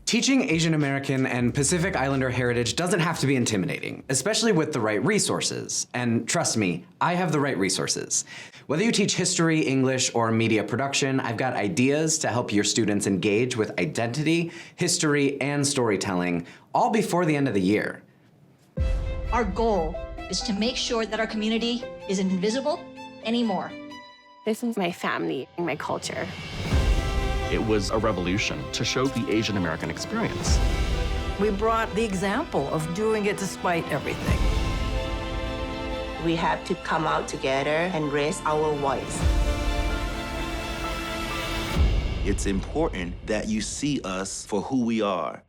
Teaching Asian American and Pacific Islander heritage doesn't have to be intimidating, especially with the right resources. And trust me, I have the right resources. Whether you teach history, English, or media production, I've got ideas to help your students engage with identity, history, and storytelling, all before the end of the year. Our goal is to make sure that our community isn't invisible anymore. This is my family and my culture. It was a revolution to show the Asian American experience. We brought the example of doing it despite everything. We have to come out together and raise our voice. It's important that you see us for who we are.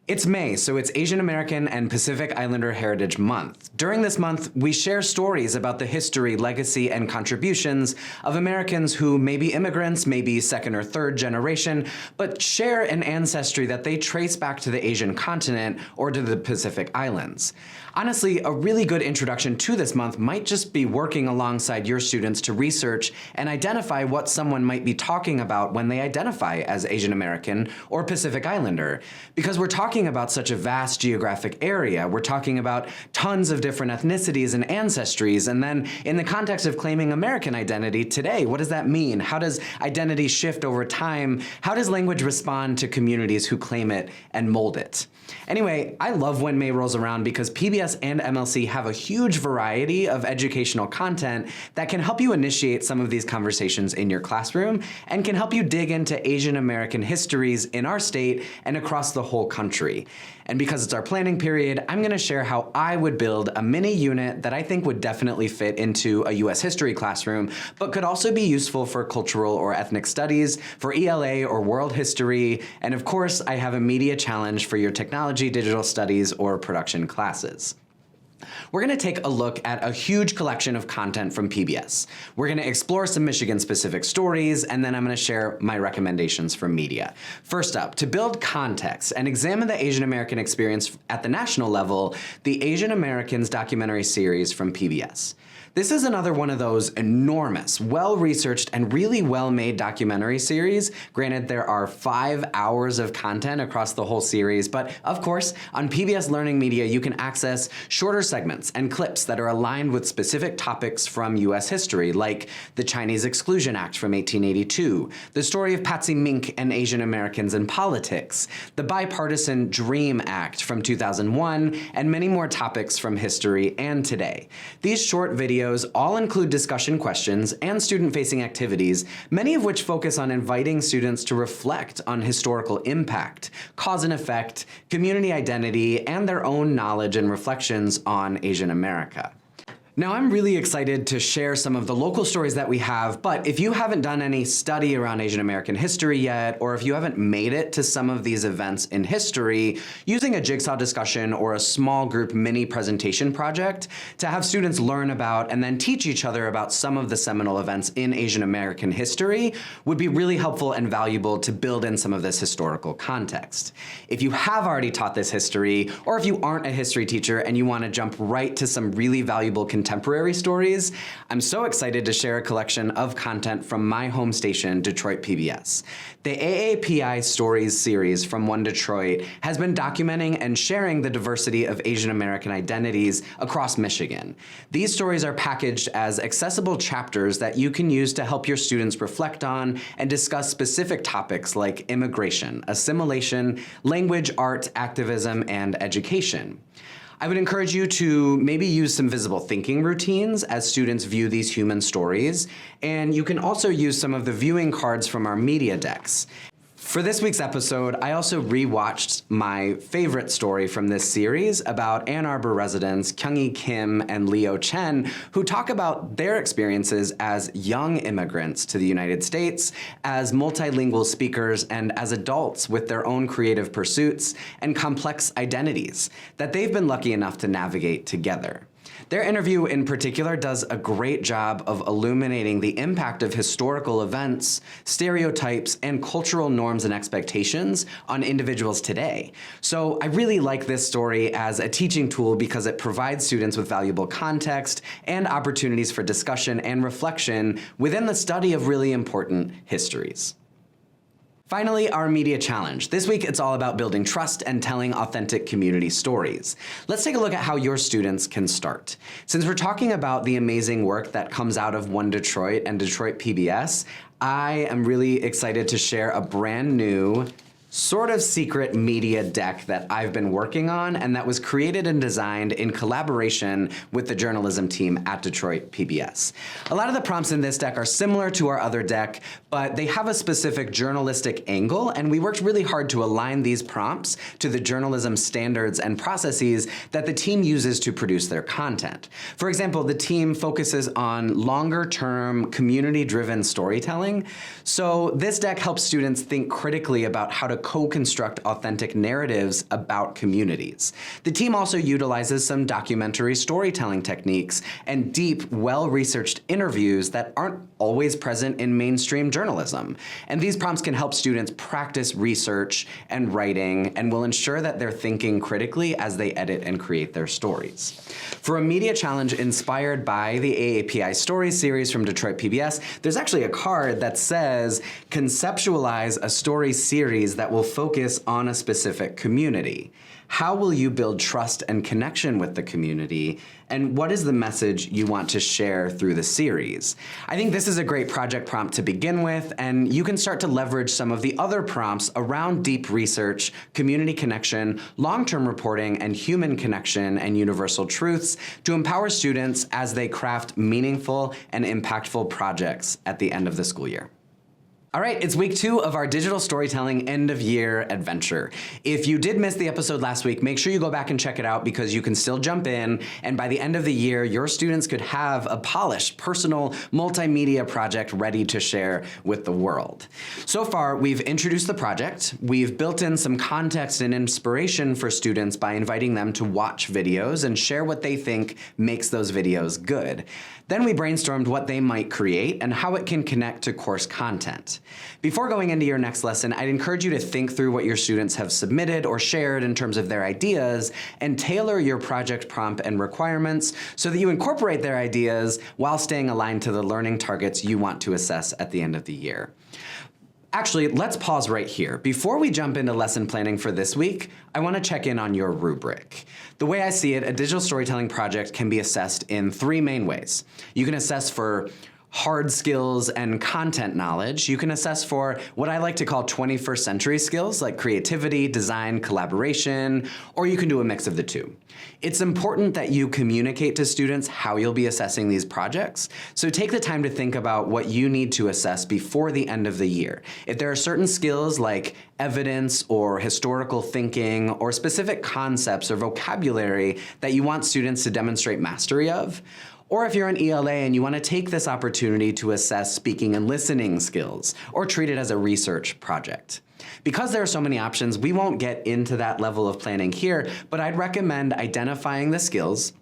It's May, so it's Asian American and Pacific Islander Heritage Month. During this month, we share stories about the history, legacy, and contributions of Americans who may be immigrants, maybe second or third generation, but share an ancestry that they trace back to the Asian continent or to the Pacific Islands. Honestly, a really good introduction to this month might just be working alongside your students to research and identify what someone might be talking about when they identify as Asian American or Pacific Islander. Because we're talking about such a vast geographic area, we're talking about tons of different ethnicities and ancestries, and then in the context of claiming American identity today, what does that mean? How does identity shift over time? How does language respond to communities who claim it and mold it? Anyway, I love when May rolls around because PBS and MLC have a huge variety of educational content that can help you initiate some of these conversations in your classroom and can help you dig into Asian American histories in our state and across the whole country. And because it's our planning period, I'm going to share how I would build a mini unit that I think would definitely fit into a US history classroom, but could also be useful for cultural or ethnic studies, for ELA or world history, and of course, I have a media challenge for your technology, digital studies, or production classes. We're going to take a look at a huge collection of content from PBS. We're going to explore some Michigan-specific stories, and then I'm going to share my recommendations for media. First up, to build context and examine the Asian American experience at the national level, the Asian Americans documentary series from PBS. This is another one of those enormous, well-researched, and really well-made documentary series. Granted, there are 5 hours of content across the whole series, but of course, on PBS LearningMedia, you can access shorter segments and clips that are aligned with specific topics from US history, like the Chinese Exclusion Act from 1882, the story of Patsy Mink and Asian Americans in politics, the Bipartisan DREAM Act from 2001, and many more topics from history and today. These short videos all include discussion questions and student-facing activities, many of which focus on inviting students to reflect on historical impact, cause and effect, community identity, and their own knowledge and reflections on Asian America. Now, I'm really excited to share some of the local stories that we have, but if you haven't done any study around Asian American history yet, or if you haven't made it to some of these events in history, using a jigsaw discussion or a small group mini presentation project to have students learn about and then teach each other about some of the seminal events in Asian American history would be really helpful and valuable to build in some of this historical context. If you have already taught this history, or if you aren't a history teacher and you want to jump right to some really valuable contemporary stories, I'm so excited to share a collection of content from my home station, Detroit PBS. The AAPI Stories series from One Detroit has been documenting and sharing the diversity of Asian American identities across Michigan. These stories are packaged as accessible chapters that you can use to help your students reflect on and discuss specific topics like immigration, assimilation, language, art, activism, and education. I would encourage you to maybe use some visible thinking routines as students view these human stories, and you can also use some of the viewing cards from our media decks. For this week's episode, I also rewatched my favorite story from this series about Ann Arbor residents Kyung-hee Kim and Leo Chen, who talk about their experiences as young immigrants to the United States, as multilingual speakers, and as adults with their own creative pursuits and complex identities that they've been lucky enough to navigate together. Their interview in particular does a great job of illuminating the impact of historical events, stereotypes, and cultural norms and expectations on individuals today. So I really like this story as a teaching tool because it provides students with valuable context and opportunities for discussion and reflection within the study of really important histories. Finally, our media challenge. This week, it's all about building trust and telling authentic community stories. Let's take a look at how your students can start. Since we're talking about the amazing work that comes out of One Detroit and Detroit PBS, I am really excited to share a brand new, sort of secret media deck that I've been working on and that was created and designed in collaboration with the journalism team at Detroit PBS. A lot of the prompts in this deck are similar to our other deck, but they have a specific journalistic angle, and we worked really hard to align these prompts to the journalism standards and processes that the team uses to produce their content. For example, the team focuses on longer-term, community-driven storytelling, so this deck helps students think critically about how to co-construct authentic narratives about communities. The team also utilizes some documentary storytelling techniques and deep, well-researched interviews that aren't always present in mainstream journalism. And these prompts can help students practice research and writing and will ensure that they're thinking critically as they edit and create their stories. For a media challenge inspired by the AAPI Stories series from Detroit PBS, there's actually a card that says, conceptualize a story series that will focus on a specific community. How will you build trust and connection with the community? And what is the message you want to share through the series? I think this is a great project prompt to begin with, and you can start to leverage some of the other prompts around deep research, community connection, long-term reporting, and human connection and universal truths to empower students as they craft meaningful and impactful projects at the end of the school year. All right, it's week 2 of our digital storytelling end-of-year adventure. If you did miss the episode last week, make sure you go back and check it out because you can still jump in, and by the end of the year, your students could have a polished, personal, multimedia project ready to share with the world. So far, we've introduced the project, we've built in some context and inspiration for students by inviting them to watch videos and share what they think makes those videos good. Then we brainstormed what they might create and how it can connect to course content. Before going into your next lesson, I'd encourage you to think through what your students have submitted or shared in terms of their ideas and tailor your project prompt and requirements so that you incorporate their ideas while staying aligned to the learning targets you want to assess at the end of the year. Actually, let's pause right here. Before we jump into lesson planning for this week, I want to check in on your rubric. The way I see it, a digital storytelling project can be assessed in 3 main ways. You can assess for hard skills and content knowledge. You can assess for what I like to call 21st century skills like creativity, design, collaboration, or you can do a mix of the two. It's important that you communicate to students how you'll be assessing these projects, so take the time to think about what you need to assess before the end of the year. If there are certain skills like evidence or historical thinking or specific concepts or vocabulary that you want students to demonstrate mastery of, or if you're an ELA and you want to take this opportunity to assess speaking and listening skills, or treat it as a research project. Because there are so many options, we won't get into that level of planning here, but I'd recommend identifying the skills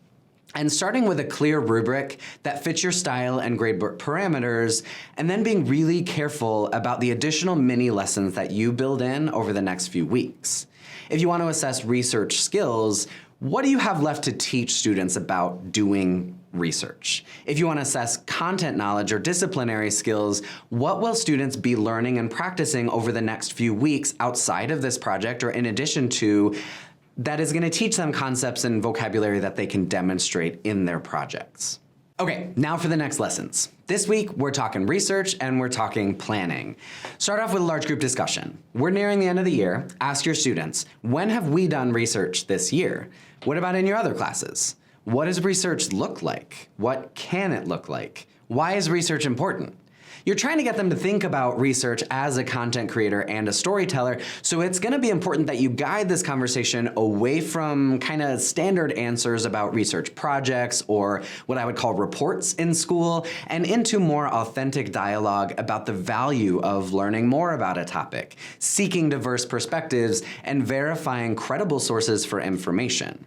and starting with a clear rubric that fits your style and gradebook parameters, and then being really careful about the additional mini lessons that you build in over the next few weeks. If you want to assess research skills, what do you have left to teach students about doing research? If you want to assess content knowledge or disciplinary skills, what will students be learning and practicing over the next few weeks outside of this project or in addition to that is going to teach them concepts and vocabulary that they can demonstrate in their projects? Okay, now for the next lessons. This week, we're talking research and we're talking planning. Start off with a large group discussion. We're nearing the end of the year. Ask your students, when have we done research this year? What about in your other classes? What does research look like? What can it look like? Why is research important? You're trying to get them to think about research as a content creator and a storyteller, so it's going to be important that you guide this conversation away from kind of standard answers about research projects or what I would call reports in school and into more authentic dialogue about the value of learning more about a topic, seeking diverse perspectives, and verifying credible sources for information.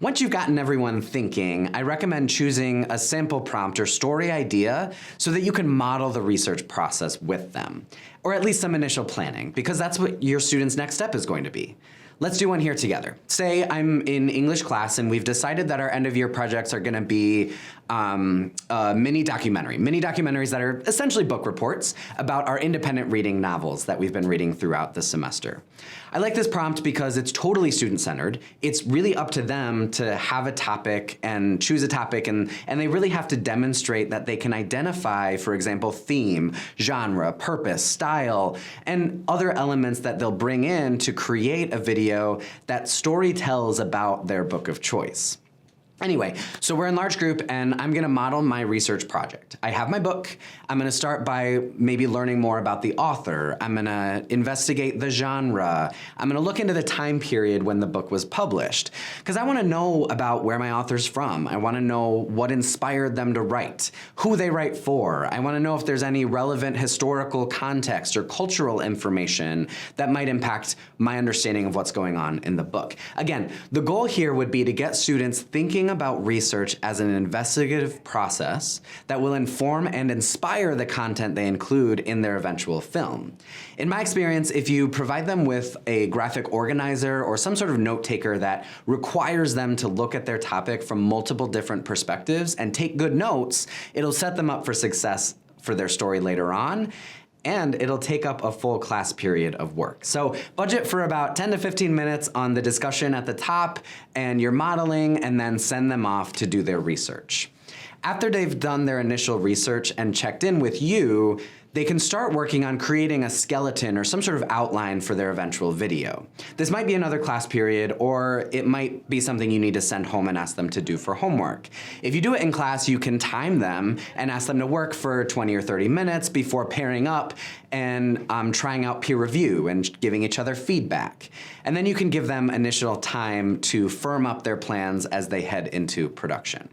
Once you've gotten everyone thinking, I recommend choosing a sample prompt or story idea so that you can model the research process with them, or at least some initial planning, because that's what your student's next step is going to be. Let's do one here together. Say I'm in English class and we've decided that our end of year projects are gonna be a mini documentaries that are essentially book reports about our independent reading novels that we've been reading throughout the semester. I like this prompt because it's totally student-centered. It's really up to them to have a topic and choose a topic, and they really have to demonstrate that they can identify, for example, theme, genre, purpose, style, and other elements that they'll bring in to create a video that story tells about their book of choice. Anyway, so we're in large group and I'm gonna model my research project. I have my book. I'm gonna start by maybe learning more about the author. I'm gonna investigate the genre. I'm gonna look into the time period when the book was published, because I wanna know about where my author's from. I wanna know what inspired them to write, who they write for. I wanna know if there's any relevant historical context or cultural information that might impact my understanding of what's going on in the book. Again, the goal here would be to get students thinking about research as an investigative process that will inform and inspire the content they include in their eventual film. In my experience, if you provide them with a graphic organizer or some sort of note taker that requires them to look at their topic from multiple different perspectives and take good notes, it'll set them up for success for their story later on, and it'll take up a full class period of work. So budget for about 10 to 15 minutes on the discussion at the top and your modeling, and then send them off to do their research. After they've done their initial research and checked in with you, they can start working on creating a skeleton or some sort of outline for their eventual video. This might be another class period, or it might be something you need to send home and ask them to do for homework. If you do it in class, you can time them and ask them to work for 20 or 30 minutes before pairing up and trying out peer review and giving each other feedback. And then you can give them initial time to firm up their plans as they head into production.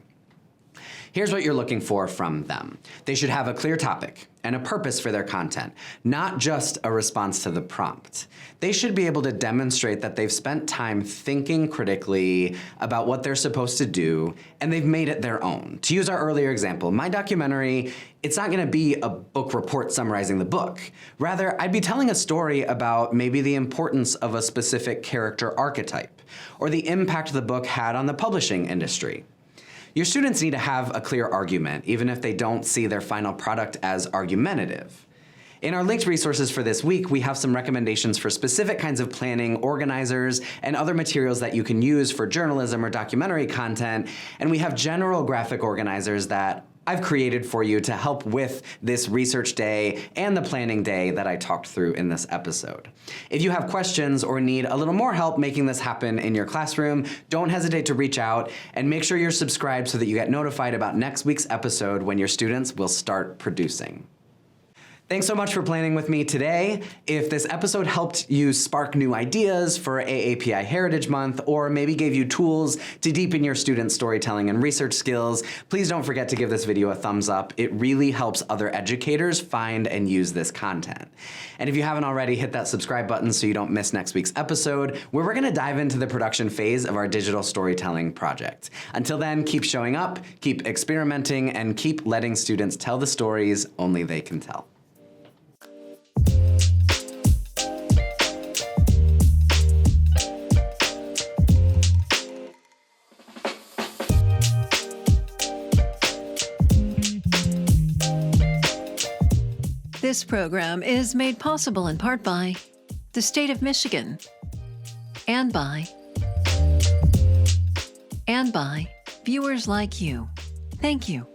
Here's what you're looking for from them. They should have a clear topic and a purpose for their content, not just a response to the prompt. They should be able to demonstrate that they've spent time thinking critically about what they're supposed to do, and they've made it their own. To use our earlier example, my documentary, it's not gonna be a book report summarizing the book. Rather, I'd be telling a story about maybe the importance of a specific character archetype, or the impact the book had on the publishing industry. Your students need to have a clear argument, even if they don't see their final product as argumentative. In our linked resources for this week, we have some recommendations for specific kinds of planning, organizers, and other materials that you can use for journalism or documentary content, and we have general graphic organizers that I've created for you to help with this research day and the planning day that I talked through in this episode. If you have questions or need a little more help making this happen in your classroom, don't hesitate to reach out, and make sure you're subscribed so that you get notified about next week's episode when your students will start producing. Thanks so much for planning with me today. If this episode helped you spark new ideas for AAPI Heritage Month, or maybe gave you tools to deepen your students' storytelling and research skills, please don't forget to give this video a thumbs up. It really helps other educators find and use this content. And if you haven't already, hit that subscribe button so you don't miss next week's episode, where we're gonna dive into the production phase of our digital storytelling project. Until then, keep showing up, keep experimenting, and keep letting students tell the stories only they can tell. This program is made possible in part by the state of Michigan and by viewers like you. Thank you.